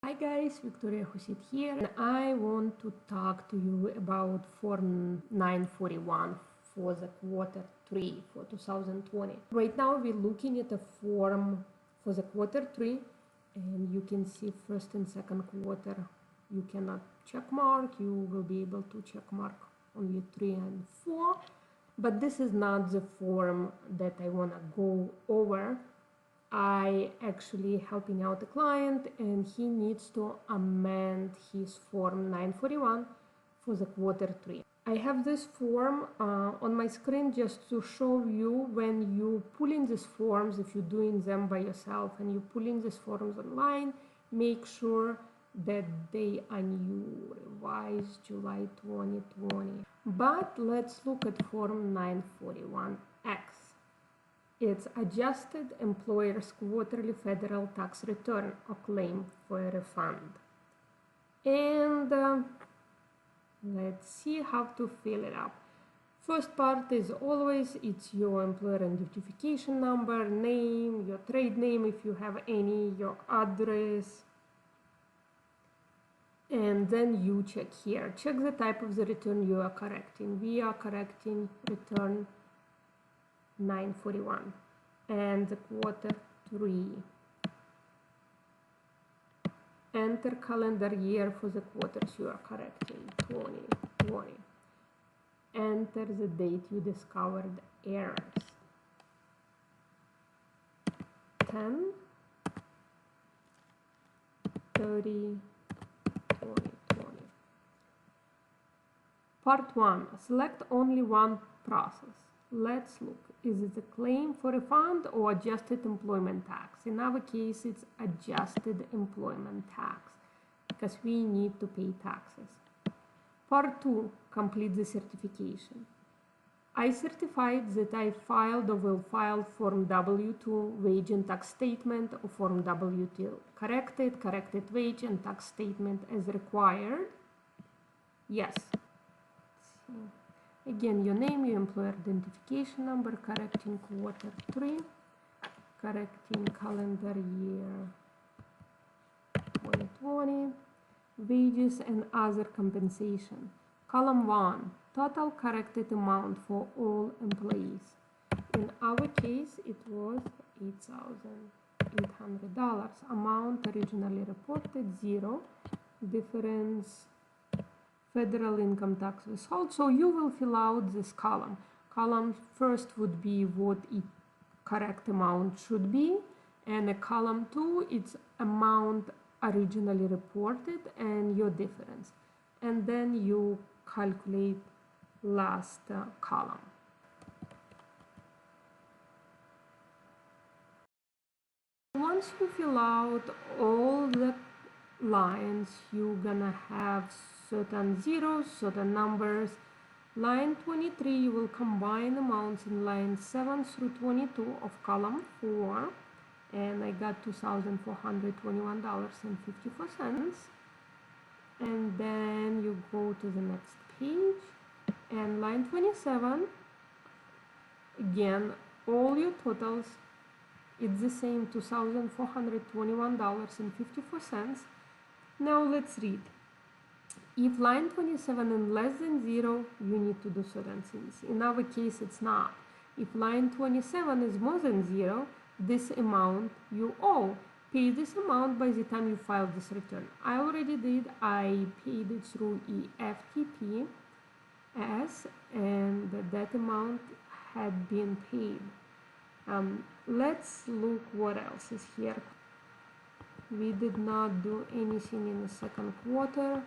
Hi guys, Victoria Husit here, and I want to talk to you about Form 941 for the quarter 3 for 2020. Right now we're looking at a form for the quarter 3, and you can see first and second quarter you cannot check mark. You will be able to check mark only 3 and 4, but this is not the form that I want to go over. I actually helping out a client and he needs to amend his form 941 for the quarter 3. I have this form on my screen just to show you when you pull in these forms, if you're doing them by yourself and you pull in these forms online, make sure that they are new, revised July 2020. But let's look at form 941X. It's adjusted employer's quarterly federal tax return or claim for a refund. And let's see how to fill it up. First part is always, it's your employer identification number, name, your trade name if you have any, your address, and then you check here. Check the type of the return you are correcting. We are correcting return 941 and the quarter 3. Enter calendar year for the quarters you are correcting, 2020. Enter the date you discovered errors, 10 30 2020. Part 1. Select only one process. Let's look. Is it a claim for refund or adjusted employment tax? In our case, it's adjusted employment tax because we need to pay taxes. Part 2. Complete the certification. I certified that I filed or will file Form W2 wage and tax statement or Form W2 corrected wage and tax statement as required. Yes. Again, your name, your employer identification number, correcting quarter 3, correcting calendar year 2020, wages and other compensation. Column 1, total corrected amount for all employees. In our case, it was $8,800. Amount originally reported 0, difference federal income tax withhold. So you will fill out this column. Column first would be what it correct amount should be, and a column 2 it's amount originally reported and your difference, and then you calculate last column. Once you fill out all the lines, you're gonna have certain zeros, certain numbers. Line 23, you will combine amounts in line 7 through 22 of column 4, and I got $2,421.54. And then you go to the next page, and line 27, again, all your totals, it's the same, $2,421.54. Now let's read. If line 27 is less than 0, you need to do certain things. In our case, it's not. If line 27 is more than 0, this amount you owe. Pay this amount by the time you file this return. I already did. I paid it through EFTPS, and that amount had been paid. Let's look what else is here. We did not do anything in the second quarter.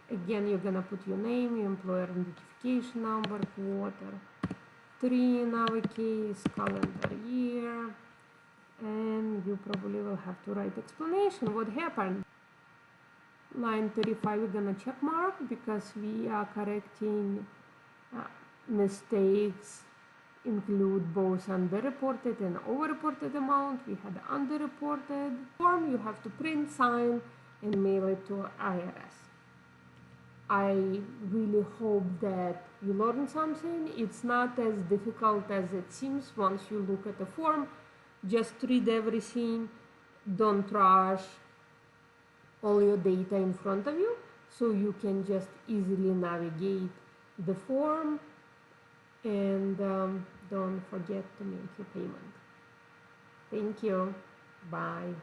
Again, you're gonna put your name, your employer identification number, quarter 3 in our case, calendar year, and you probably will have to write explanation what happened. Line 35, we're gonna check mark because we are correcting mistakes include both underreported and overreported amount. We had underreported form. You have to print, sign, and mail it to IRS. I really hope that you learned something. It's not as difficult as it seems once you look at the form. Just read everything don't rush all your data in front of you, so you can just easily navigate the form, and don't forget to make your payment. Thank you. Bye.